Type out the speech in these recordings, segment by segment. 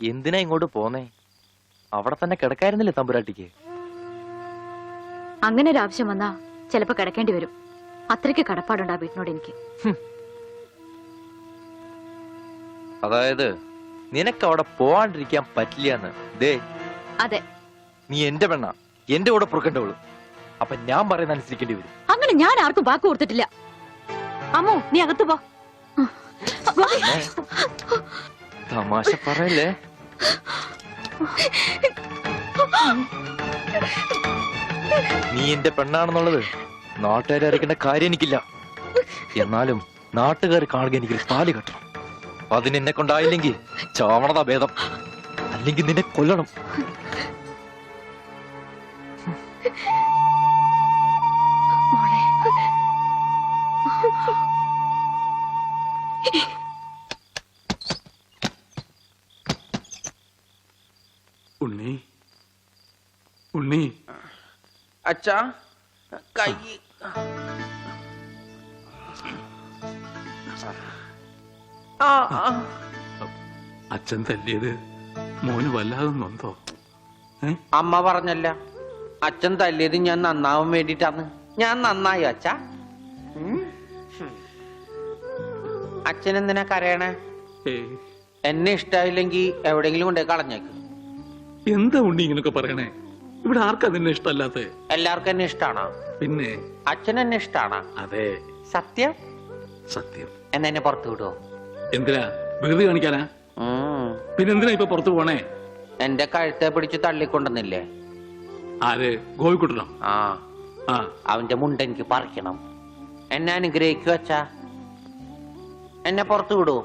എന്തിനാ ഇങ്ങോട്ട് പോന്നേ? അവിടെ തന്നെ കിടക്കായിരുന്നില്ലേ തമ്പുരാട്ടിക്ക്? അങ്ങനെ ഒരു ആവശ്യം വന്നാ ചിലപ്പോ കിടക്കേണ്ടി വരും. അത്രയ്ക്ക് കടപ്പാടുണ്ടാ വീട്ടിനോട് എനിക്ക്. അതായത് നിനക്ക് അവിടെ പോവാണ്ടിരിക്കാൻ പറ്റില്ലാന്ന്. ദേ, അതെ, നീ എന്റെ പെണ്ണ, എന്റെ കൂടെ പുറക്കേണ്ടവള്. അപ്പൊ ഞാൻ പറയുന്ന അനുസരിക്കേണ്ടി വരും. അങ്ങനെ ഞാൻ ആർക്കും വാക്ക് കൊടുത്തിട്ടില്ല. അമ്മോ, നീ അകത്ത് പോ. തമാശ പറയല്ലേ. നീ എന്റെ പെണ്ണാണെന്നുള്ളത് നാട്ടുകാരെ അറിയിക്കേണ്ട കാര്യം എനിക്കില്ല. എന്നാലും നാട്ടുകാർ കാണുക എനിക്ക് പാല് കെട്ടണം. അതിനെന്നെ കൊണ്ടായില്ലെങ്കിൽ ചാവണതാ ഭേദം. അല്ലെങ്കിൽ നിന്നെ കൊല്ലണം. ഉണ്ണി, ഉണ്ണി. അച്ഛാ, കൈ. അച്ഛൻ തല്ലിയത് മോന് വല്ലാതെ നൊന്തോ? അമ്മ പറഞ്ഞല്ല, അച്ഛൻ തല്ലിയത് ഞാൻ നന്നാവാൻ വേണ്ടിട്ടാണ്. ഞാൻ നന്നായി അച്ഛാ. അച്ഛൻ എന്തിനാ കരയണേ? എന്നെ ഇഷ്ടായില്ലെങ്കി എവിടെയെങ്കിലും കൊണ്ടേ കളഞ്ഞേക്ക്. എന്താ ഉണ്ണി ഇങ്ങനൊക്കെ പറയണേ? ഇവിടെ ആർക്കാ നിന്നെ ഇഷ്ടമല്ലാത്ത? എല്ലാവർക്കും എന്നെ ഇഷ്ടാണോ? പിന്നെ അച്ഛൻ എന്നെ ഇഷ്ടാണോ? അതെ. സത്യം? സത്യം. എന്നാ എന്നെ പുറത്തു വിടുവോ? എന്തിനാ? വികൃതി കാണിക്കാനാ? പിന്നെന്തിനാ ഇപ്പൊ പുറത്തു പോണേ? എന്റെ കഴുത്തെ പിടിച്ച് തള്ളിക്കൊണ്ടെന്നില്ലേ? ആര്? ഗോപിക്കുട്ടനോ? ആ, അവന്റെ മുണ്ട എനിക്ക് പറിക്കണം. എന്നെ അനുഗ്രഹിക്കൂ അച്ഛാ. എന്നെ പുറത്തു വിടൂ.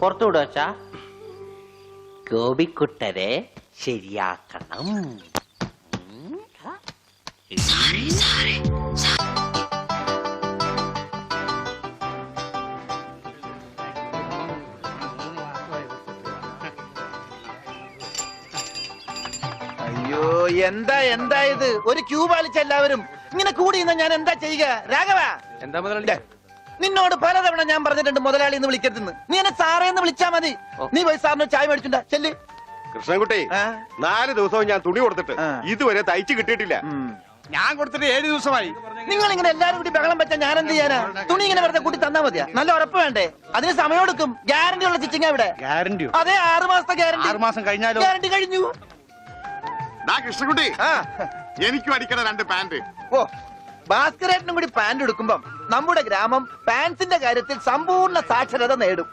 പുറത്തു വിടൂ അച്ഛാ. ഗോപിക്കുട്ടരെ ശരിയാക്കണം. അയ്യോ, എന്താ ഇത്? ഒരു ക്യൂ പാലിച്ച എല്ലാവരും ഇങ്ങനെ കൂടി ഞാൻ എന്താ ചെയ്യുക? രാഘവ, എന്താ മുതലാളി? നിന്നോട് പലതവണ ഞാൻ പറഞ്ഞിട്ടുണ്ട് മുതലാളി എന്ന് വിളിക്കരുതെന്ന്. നീ എന്നെ സാറേ എന്ന് വിളിച്ചാ മതി. നീ പോയി സാറിന് ചായ മേടിച്ചുണ്ടാ ചെല്ല്. കൃഷ്ണൻകുട്ടി, 4 ദിവസവും ഞാൻ തുണി കൊടുത്തിട്ട് ഇതുവരെ തയ്ച്ചു കിട്ടിയിട്ടില്ല. ഞാൻ കൊടുത്തിട്ട് 7 ദിവസമായി. നിങ്ങൾ ഇങ്ങനെ എല്ലാരും കൂടി ബഹളം വെച്ചാൽ ഞാൻ എന്ത് ചെയ്യാനാ? തുണി ഇങ്ങനെ വെറുതെ കൂട്ടി തന്നാ മതിയാ? നല്ല ഉറപ്പ് വേണ്ടേ? അതിന് സമയം എടുക്കും. ഗ്യാരണ്ടി ഉള്ള സ്റ്റിച്ചിങ് ഇവിടെ. ഗ്യാരണ്ടിയോ? അതെ, 6 മാസത്തെ ഗ്യാരണ്ടി. 6 മാസം കഴിഞ്ഞാലോ? ഗ്യാരണ്ടി കഴിഞ്ഞു. കൃഷ്ണൻകുട്ടി, എനിക്കും അടിക്കണ 2 പാന്റ്. ഓ, ഭാസ്കരേട്ടനും കൂടി പാന്റ് എടുക്കുമ്പം നമ്മുടെ ഗ്രാമം പാൻസിന്റെ കാര്യത്തിൽ സമ്പൂർണ്ണ സാക്ഷരത നേടും.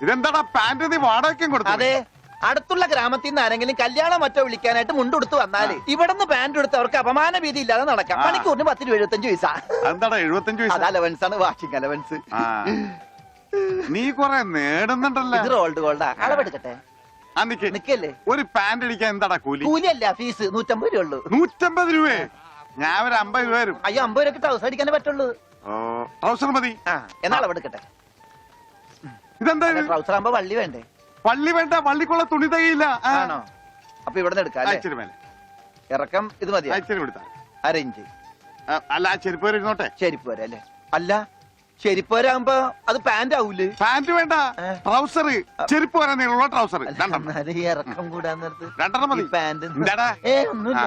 ഇതെന്താടാ പാന്റ് നീ വാടകയ്ക്കും കൊടുത്തു? അതെ, അടുത്തുള്ള ഗ്രാമത്തിൽ നിന്ന് ആരെങ്കിലും കല്യാണം മറ്റോ വിളിക്കാനായിട്ട് മുണ്ടെടുത്ത് വന്നാല് ഇവിടുന്ന് പാന്റ് എടുത്ത് അവർക്ക് അപമാന ഭീതി ഇല്ലാതെ നടക്കാം. മണിക്കൂറിന് 10-75 പൈസ. എന്താടാ 75 പൈസ? അത് അലവൻസ് ആണ്, വാഷിംഗ് അലവൻസ്. നീ കൊറേ നേടുന്നുണ്ടല്ലോ. ഇത് റോൾഡ് ഗോൾഡാ. അളവെടുക്കട്ടെ? നിക്കല്ലേ. ഒരു പാന്റ് അടിക്കാൻ എന്താടാ കൂലി? കൂലിയല്ല, ഫീസ് 150 രൂപ ഉള്ളൂ. 150 രൂപയെ? ഞാൻ ഒരു 50 രൂപ വരും. അയ്യോ, 50 രൂപയ്ക്ക് ട്രൗസർ അടിക്കാനേ പറ്റുള്ളൂ. ട്രൗസർ മതി. എന്നാ അളവെടുക്കട്ടെ? ഇതെന്താ? ട്രൗസർ ആകുമ്പോ വള്ളി വേണ്ടേ? വള്ളി വേണ്ട, വള്ളിക്കുള്ള തുണി തികയില്ല. ആണോ? അപ്പൊ ഇവിടെ എടുക്കാം. ഇറക്കം ഇത് മതി. 1/2 ഇഞ്ച്. അല്ല, ചെരുപ്പ് വരെ ഇരുന്നോട്ടെ. ചെരുപ്പ് വരെ അല്ലേ? അല്ല, ചെരുപ്പ് വരാകുമ്പോ അത് പാന്റ് ആവൂലേ? പാന്റ് വേണ്ട, ട്രൗസർ. ചെരുപ്പ് വരാൻ നീളമുള്ള ട്രൗസർ ഇറക്കം കൂടാൻ നേരത്ത് 2 മതി. പാന്റ് ഒന്നുമില്ല.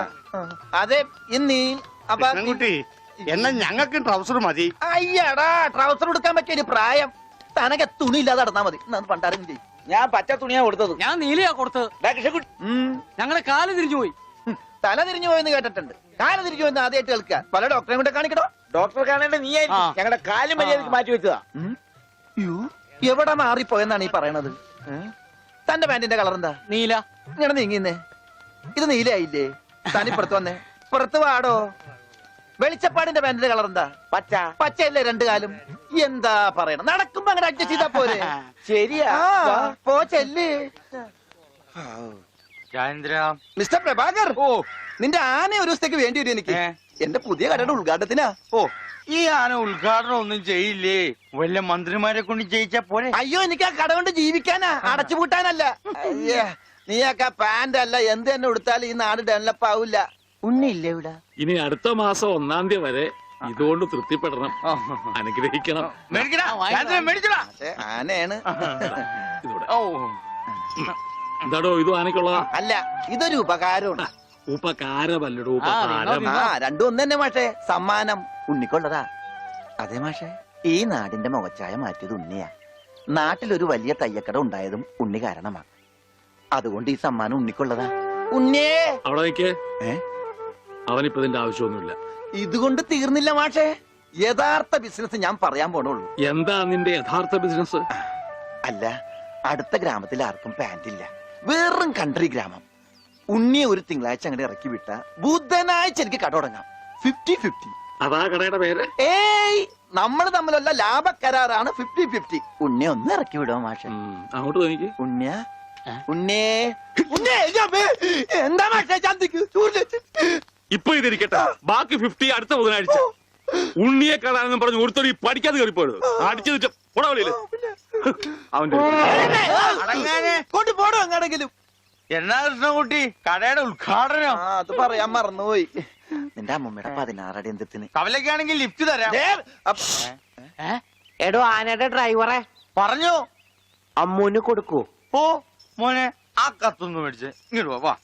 അതെ, കുട്ടി, എന്നാ ഞങ്ങൾക്ക് ട്രൗസർ മതി. അയ്യടാ, ട്രൗസർ എടുക്കാൻ പറ്റിയ ഒരു പ്രായം. തനക്ക് തുണി ഇല്ലാതെ നടന്നാ മതി. പണ്ടാരും ചെയ്യും. ഞാൻ പച്ച തുണിയാ കൊടുത്തത്. ഞാൻ നീലയാ കൊടുത്തത്. ഞങ്ങളെ കാല് തിരിഞ്ഞു പോയി. തല തിരിഞ്ഞു പോയെന്ന് കേട്ടിട്ടുണ്ട്. കാല് തിരിഞ്ഞു പോയെന്ന് ആദ്യമായിട്ട് കേൾക്കുക. പല ഡോക്ടറെ കൊണ്ട് കാണിക്കണോ? ഡോക്ടറെ കാണേണ്ട നീ ഞങ്ങളുടെ കാലും മര്യാദക്ക് മാറ്റി വെച്ചതാ. എവിടെ മാറിപ്പോയെന്നാണ് ഈ പറയണത്? തന്റെ പാന്റിന്റെ കളർ എന്താ? നീല. ഇങ്ങനെ നീങ്ങിന്നേ. ഇത് നീലയായില്ലേ? തനിപ്പുറത്ത് വന്നേ. പുറത്ത് വാടോ. വെളിച്ചപ്പാടിന്റെ പാന്റിന്റെ കളർ എന്താ? പച്ച. പച്ചയല്ലേ 2 കാലും? എന്താ പറയണം? നടക്കുമ്പോ അങ്ങനെ അഡ്ജസ്റ്റ് ചെയ്താ പോരെ? ശരിയാ, പോ ചെല്ല്. മിസ്റ്റർ പ്രഭാകർ, നിന്റെ ആന ഒരു ദിവസത്തേക്ക് വേണ്ടി വരും എനിക്ക്. എന്റെ പുതിയ കടയുടെ ഉദ്ഘാടനത്തിനാ. ഈ ആന ഉദ്ഘാടനം ഒന്നും ചെയ്യില്ലേ? വല്ല മന്ത്രിമാരെ കൊണ്ട് ചെയ്യിച്ചാ പോലെ. അയ്യോ, എനിക്ക് ആ കട കൊണ്ട് ജീവിക്കാനാ, അടച്ചുപൂട്ടാനല്ല. നീയൊക്കെ പാന്റ് അല്ല എന്ത് തന്നെ കൊടുത്താലും ഈ നാട് ഡെവലപ്പ് ആവില്ല. ഉണ്ണിയില്ലേ ഇവിടെ? ഇനി അടുത്ത മാസം 1-ാം തീയതി വരെ ഇതുകൊണ്ട് തൃപ്തിപ്പെടണം. അനുഗ്രഹിക്കണം. ആനയാണ്. എന്താടോ ഇത് ആനയ്ക്കുള്ളതാ? അല്ല ഇതൊരു ഉപകാരമാണ്. ഉപകാരമല്ലടോ ഉപകാരം. ആ രണ്ടും ഒന്ന് തന്നെ മാഷേ. സമ്മാനം ഉണ്ണിക്കുള്ളതാ. അതെ മാഷേ, ഈ നാടിന്റെ മുഖച്ഛായ മാറ്റിയത് ഉണ്ണിയാ. നാട്ടിലൊരു വലിയ തയ്യക്കട ഉണ്ടായതും ഉണ്ണി കാരണമാണ്. അതുകൊണ്ട് ഈ സമ്മാനം ഉണ്ണിക്കുള്ളതാ. ഉണ്ണിയേ അവിടെ നിൽക്കേ. ഏ? അവനിപ്പോ ഇതിന്റെ ആവശ്യമൊന്നുമില്ല. ഇതുകൊണ്ട് തീർന്നില്ല മാഷേ. യഥാർത്ഥ ബിസിനസ് ഞാൻ പറയാൻ പോണുള്ളൂ. എന്താ നിന്റെ യഥാർത്ഥ ബിസിനസ്? അല്ല, അടുത്ത ഗ്രാമത്തിൽ ആർക്കും പാന്റ് ഇല്ല. വെറും കൺട്രി ഗ്രാമം. ഉണ്ണിയെ ഒരു തിങ്കളാഴ്ച അങ്ങോട്ട് ഇറക്കി വിട്ട ബുധനാഴ്ച എനിക്ക് കട തുടങ്ങാം. 50-50. അതാ കടയുടെ പേര്? ഏയ്, നമ്മൾ തമ്മിലുള്ള ലാഭക്കരാറാണ് 50-50. ഉണ്ണിയെ ഒന്ന് ഇറക്കി വിടുമോ മാഷെ? അങ്ങോട്ട് തോന്നിക്ക്. ഉണ്ണിയ ഉണ്ണിയേ ഉണ്ണിയേ, എന്താ മാഷെ ചന്തിക്ക് ഇപ്പൊ ഇതിരിക്കട്ടെ, ബാക്കി 50 അടുത്ത ബുധനാഴ്ച. ഉണ്ണിയെ കാണാനെന്നും പറഞ്ഞ് ഒരുത്തോടി പഠിക്കാതെ കയറിപ്പോയത് അടിച്ചു പുടവളിയില് അവന്റെ കൊണ്ട് പോടോ അങ്ങനെങ്കിലും. എന്നാ കൃഷ്ണൻകുട്ടി കടയുടെ ഉദ്ഘാടനം? അത് പറയാൻ മറന്നുപോയി. നിന്റെ അമ്മൂമ്മയുടെ 16 അടി എന്തിന് കവലക്കാണെങ്കിൽ ലിഫ്റ്റ് തരാം. എടോ ആനയുടെ ഡ്രൈവറെ പറഞ്ഞു. അമ്മൂന് കൊടുക്കൂ. ഓ മോനെ, ആ കത്തൊന്ന് മേടിച്ചേ. ഇങ്ങോട്ട് വാ, വാ.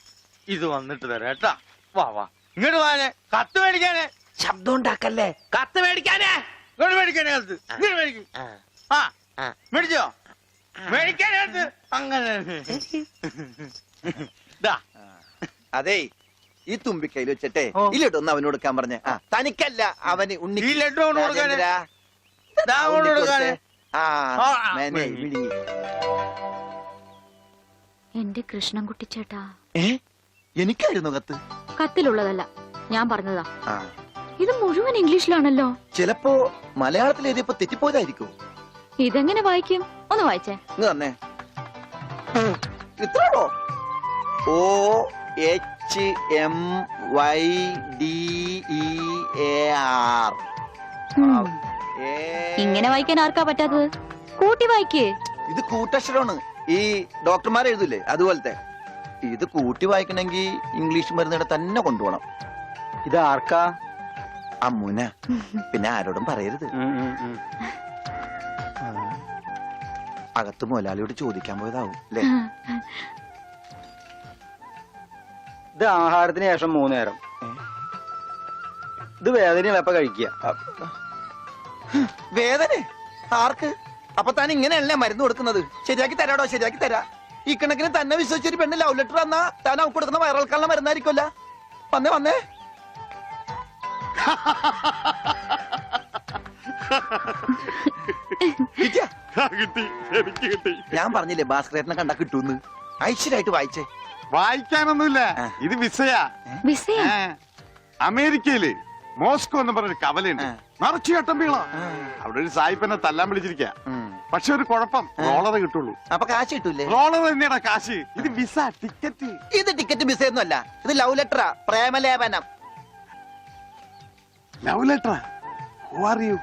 ഇത് വന്നിട്ട് തരാം കേട്ടാ. വാ വാ, ഇങ്ങോട്ട് വാനെ. കത്ത് മേടിക്കാനേ. ശബ്ദം ഉണ്ടാക്കല്ലേ. കത്ത് മേടിക്കാനേ. ഇങ്ങോട്ട് മേടിക്കാനേ കത്ത്. ഇങ്ങോട്ട് മേടിക്കും. ആ മേടിച്ചോ? മേടിക്കാനേ കത്ത്. അങ്ങനെ അതേ, ഈ തുമ്പിക്കൈയിൽ വെച്ചിട്ടേ ഈ ലഡു ഒന്ന് അവന് കൊടുക്കാൻ പറഞ്ഞേ. തനിക്കല്ല, അവന് ഉണ്ണി. ഈ ലഡു അവന് കൊടുക്കാനേ. രാജേന്ദ്രാ, ദാ അവന് കൊടുക്കാനേ. മേനെ വിളി. എന്റെ കൃഷ്ണൻകുട്ടി ചേട്ടാ. എനിക്കായിരുന്നു കത്ത്. കത്തിലുള്ളതല്ല, ഞാൻ പറഞ്ഞതാ. ആ, ഇത് മുഴുവൻ ഇംഗ്ലീഷിലാണല്ലോ. ചിലപ്പോ മലയാളത്തിൽ എഴുതിയപ്പോ തെറ്റിപ്പോയതായിരിക്കും. ഇതെങ്ങനെ വായിക്കും? ഒന്ന് വായിച്ചേ. ഇങ്ങ് തന്നെ ഇത്രയോ? OHMYDEAR. ഇങ്ങനെ വായിക്കാൻ ആർക്കാ പറ്റാത്തത്? കൂട്ടി വായിക്കേ. ഇത് കൂട്ടക്ഷരമാണ്. ഈ ഡോക്ടർമാർ എഴുതൂലേ അതുപോലത്തെ. ഇത് കൂട്ടി വായിക്കണമെങ്കിൽ ഇംഗ്ലീഷ് മരുന്നിടെ തന്നെ കൊണ്ടുപോകണം. ഇത് ആർക്കാ? അമ്മൂന. പിന്നെ ആരോടും പറയരുത്. അകത്ത് മുതലാളിയോട് ചോദിക്കാൻ പോയതാവും അല്ലേ? ഇത് ആഹാരത്തിന് ശേഷം 3 നേരം. ഇത് വേദനയുള്ള എപ്പ കഴിക്കുക. വേദന ആർക്ക്? അപ്പൊ താൻ ഇങ്ങനെയല്ലേ മരുന്ന് കൊടുക്കുന്നത്? ശരിയാക്കി തരാടോ, ശരിയാക്കി തരാ. ഈ കണക്കിന് തന്നെ വിശ്വസിച്ചൊരു പെണ്ണ് ലവ് ലെറ്റർ തന്നാ താൻ അവക്ക് കൊടുക്കുന്ന വയറിളക്കാനുള്ള മരുന്നായിരിക്കുമല്ല. വന്നേ വന്നേ. കിട്ടിയാ? കിട്ടി, എനിക്ക് കിട്ടി. ഞാൻ പറഞ്ഞില്ലേ ഭാസ്കരേട്ടനെ കണ്ടാ കിട്ടൂന്ന്. ഐശ്വര്യമായിട്ട് വായിച്ചേ. വായിക്കാനൊന്നുമില്ല, ഇത് വിസയാ. വിസയാ? അമേരിക്കയില് മോസ്കോ എന്ന് പറഞ്ഞൊരു കവലയുണ്ട്. നിറച്ചു ചട്ടമ്പികളാ. അവിടെ ഒരു സായിപ്പനെ തല്ലാൻ വിളിച്ചിരിക്ക. പക്ഷെ ഒരു കുഴപ്പം, റോളറെ കിട്ടുള്ളൂ. അപ്പൊ കാശ് കിട്ടൂലേ? റോളർ തന്നെയാ കാശ്. ഇത് വിസ, ടിക്കറ്റ്. ഇത് ടിക്കറ്റ് വിസ ഒന്നും അല്ല, ഇത് ലവ് ലെറ്ററാ. പ്രേമലേപനം. ലവ് ലെറ്ററാ? Who are you?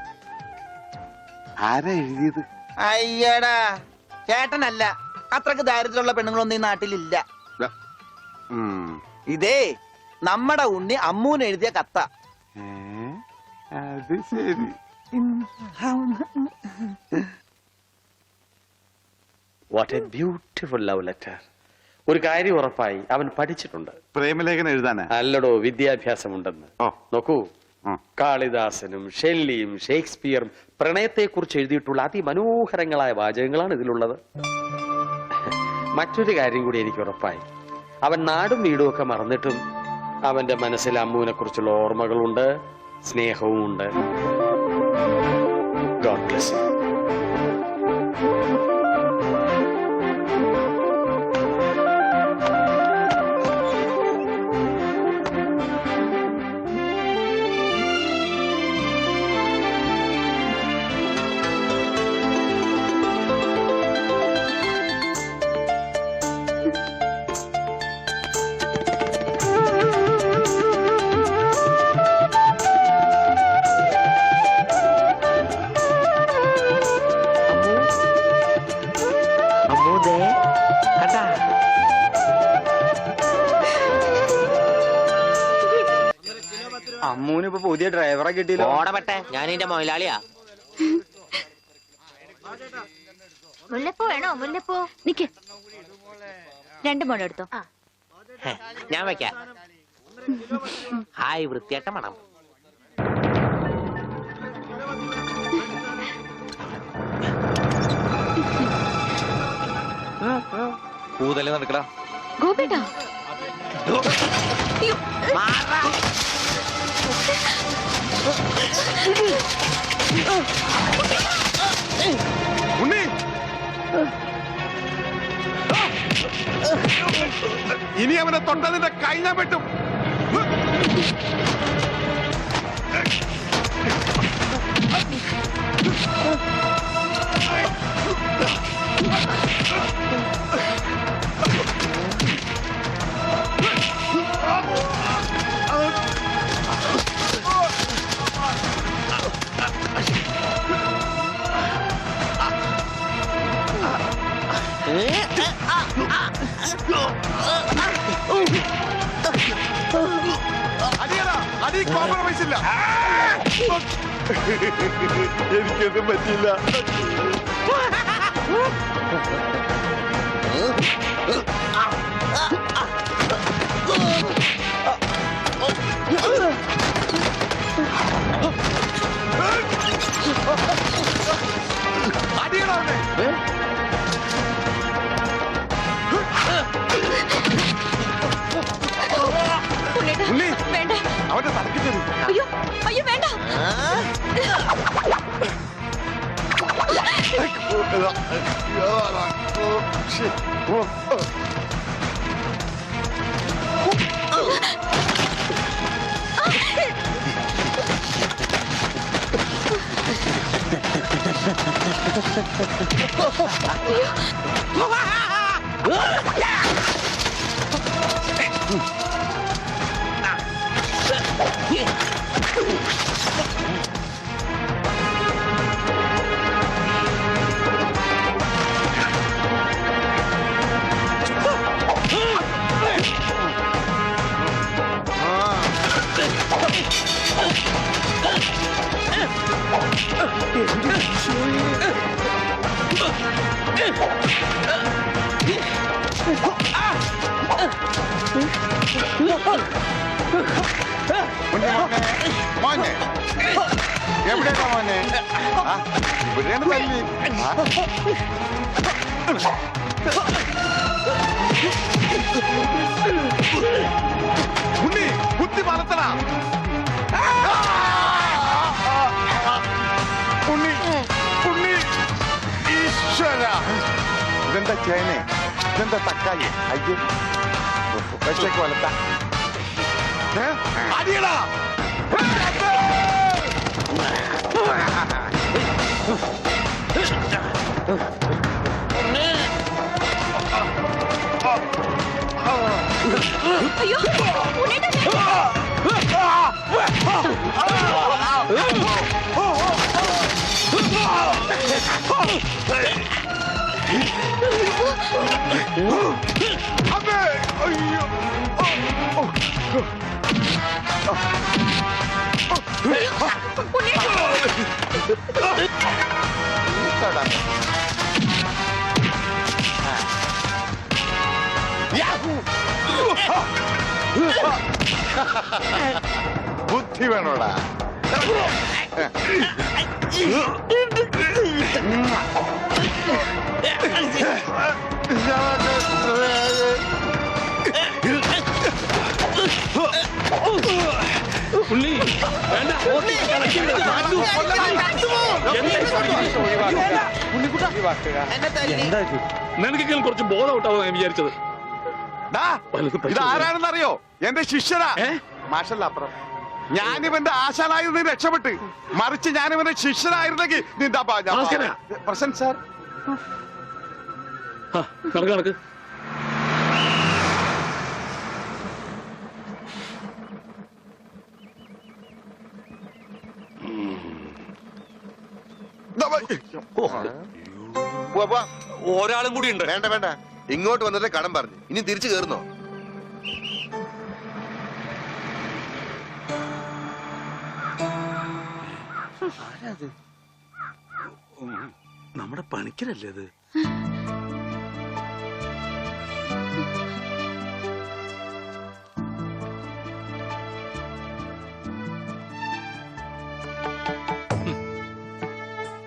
ആരാ എഴുതിയത്? അയ്യടാ, ചേട്ടനല്ല. അത്രക്ക് ദാരിദ്ര്യമുള്ള പെണ്ണുങ്ങളൊന്നും ഈ നാട്ടിലില്ല. ഇതേ നമ്മടെ ഉണ്ണി അമ്മൂന് എഴുതിയ കത്ത. അത് ശരി. What A beautiful love letter. ഒരു കാര്യം ഉറപ്പായി, അവൻ പഠിച്ചിട്ടുണ്ട്. പ്രേമലേഖനം എഴുതാനാ? അല്ലടോ, വിദ്യാഭ്യാസമുണ്ടെന്ന്. നോക്കൂ, കാളിദാസനും ഷെല്ലിയും ഷേക്സ്പിയറും പ്രണയത്തെക്കുറിച്ച് എഴുതിയിട്ടുള്ള അതിമനോഹരങ്ങളായ വാചകങ്ങളാണ് ഇതിലുള്ളത്. മറ്റൊരു കാര്യം കൂടി എനിക്ക് ഉറപ്പായി, അവൻ നാടും വീടും ഒക്കെ മറന്നിട്ടും അവന്റെ മനസ്സിൽ അമ്മൂനെ കുറിച്ചുള്ള ഓർമ്മകളുണ്ട്, സ്നേഹവും ഉണ്ട്. God bless you. അമ്മൂന് ഇപ്പൊ പുതിയ ഡ്രൈവറെ കിട്ടിയില്ലോ. ഓടപെട്ടെ, ഞാൻ ഇതിന്റെ മൊയിലാളിയാ. മുല്ലപ്പൂ വേണോ? മുല്ലപ്പൂ നിക്ക്. 2 മുഴം എടുത്തോ. ഞാൻ വെക്കാം. ഹായ്, വൃത്തിയായിട്ട മണം. പൂതല്ലേ നടക്കടാ. ഗോപിട്ടാ. ഉണ്ണി ഇനി അവനെ തൊട്ടതിന്റെ കൈ ഞാൻ വെട്ടും. അടിയടാ, അടി കോംപ്രമൈസ് ഇല്ല. എനിക്കൊന്നും പറ്റില്ല. അടിയടാ അവനെ. ഉണ്ണി, വേണ്ട. അവന്റെ തലക്ക് തരും. അയ്യോ അയ്യോ വേണ്ട. മോനെ എവിടെയാ മോനെ? ഇവിടെയാണ് തല്ലി. ഉണ്ണി കുത്തി വളർത്തണ. ഉണ്ണി ഉണ്ണി ഈശ്വര. ഇതെന്താ ചേനെ? ഇതെന്താ തക്കാളി? അയ്യോ വെച്ചേക്ക് വളർത്ത. അടിയടാ. അയ്യോ ബുദ്ധി വേണോടാ. ഉണ്ണി വേണ്ട. നിനക്കെങ്കിലും കുറച്ച് ബോധം ഔട്ടാവും ഞാൻ വിചാരിച്ചത്. ഇതാരാണെന്നറിയോ? എന്റെ ശിഷ്യനാ. മാഷല്ല അപ്പുറം. ഞാനിവന്റെ ആശാനായിരുന്നു രക്ഷപ്പെട്ട്. മറിച്ച് ഞാനിവന്റെ ശിഷ്യനായിരുന്നെങ്കിൽ നിന്റെ പ്രസന്റ് സാർ. നടക്ക്. ഒരാളും കൂടി ഉണ്ട്. വേണ്ട വേണ്ട, ഇങ്ങോട്ട് വന്നിട്ട് കടം പറഞ്ഞു. ഇനി തിരിച്ചു കയറുന്നോ? നമ്മുടെ പണിക്കരല്ലേ അത്?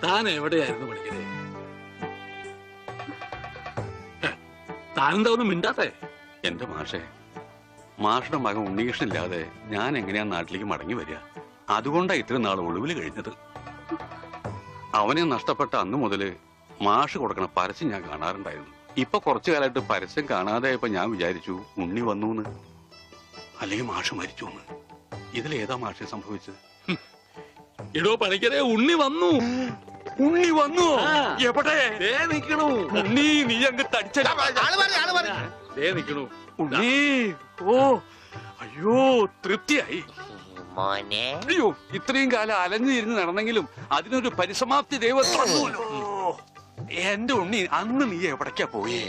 താൻ എവിടെയായിരുന്നു പണിക്കരെ? താനെന്താ ഒന്നും മിണ്ടാത്തെ? എന്റെ മാഷെ, മാഷുടെ മകൻ ഉണ്ണികൃഷ്ണനില്ലാതെ ഞാൻ എങ്ങനെയാ നാട്ടിലേക്ക് മടങ്ങി വരിക? അതുകൊണ്ടാ ഇത്രയും നാൾ ഒളിവിൽ കഴിഞ്ഞത്. അവനെ നഷ്ടപ്പെട്ട അന്ന് മുതല് മാഷ് കൊടുക്കണ പരസ്യം ഞാൻ കാണാറുണ്ടായിരുന്നു. ഇപ്പൊ കുറച്ചു കാലമായിട്ട് പരസ്യം കാണാതെയപ്പോ ഞാൻ വിചാരിച്ചു ഉണ്ണി വന്നൂന്ന്, അല്ലെങ്കിൽ മാഷ് മരിച്ചു എന്ന്. ഇതിലേതാ മാഷെ സംഭവിച്ചത്? എടോ പണിക്കരെ, ഉണ്ണി വന്നു. ഉണ്ണി വന്നു? എവിടെ? ദേ നിക്കണു ഉണ്ണി. നീ അങ്ങ് തടിച്ച നിക്കണു ഉണ്ണി. ഓ അയ്യോ, തൃപ്തിയായി. മോനെ അയ്യോ, ഇത്രയും കാലം അലഞ്ഞു തിരിഞ്ഞ് നടന്നെങ്കിലും അതിനൊരു പരിസമാപ്തി ദൈവം. എന്റെ ഉണ്ണി, അന്ന് നീ എവിടേക്കാ പോയി?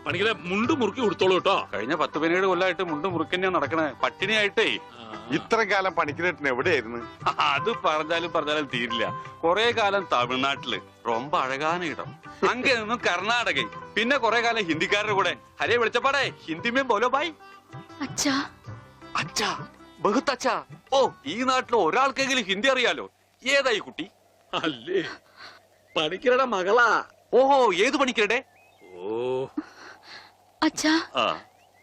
പണിക്കരെ, മുണ്ട് മുറുക്കി കൊടുത്തോളൂ കേട്ടോ. കഴിഞ്ഞ 10-17 കൊല്ലമായിട്ട് മുണ്ട് മുറുക്കന്നെയാ നടക്കണേ, പട്ടിണിയായിട്ടേ. ഇത്രയും കാലം പണിക്കരേട്ടൻ എവിടെയായിരുന്നു? അത് പറഞ്ഞാലും തീരില്ല. കൊറേ കാലം തമിഴ്നാട്ടില് ரொம்ப അഴകാന ഇടം, അങ്ങ നിന്നും കർണാടക, പിന്നെ കൊറേ കാലം ഹിന്ദിക്കാരുടെ കൂടെ. ഹരേ വിളിച്ചപ്പാടേ ഹിന്ദിമേ ബോലോ ബായ്. അച്ഛാ, അച്ഛാ, ബഹുത്ത് അച്ഛാ. ഓ, ഈ നാട്ടിൽ ഒരാൾക്കെങ്കിലും ഹിന്ദി അറിയാലോ. ഏതായി കുട്ടി? അല്ലേ, പണിക്കരുടെ മകളാ. ഓഹോ, ഏത് പണിക്കരുടെ? ഓ, അച്ഛാ, ആ,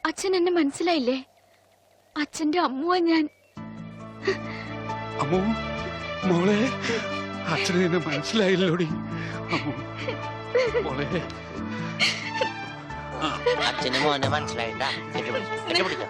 അച്ഛൻ എന്നെ മനസ്സിലായില്ലേ? അച്ഛന്റെ അമ്മുവാ ഞാൻ. അമ്മോ, മോളെ, അച്ഛനെ എന്നെ മനസ്സിലായില്ലോടി. അമ്മോ, മോളെ. അച്ഛന് മോനെ മനസ്സിലായിട്ടാ. കെട്ടിപ്പിടിച്ചോ.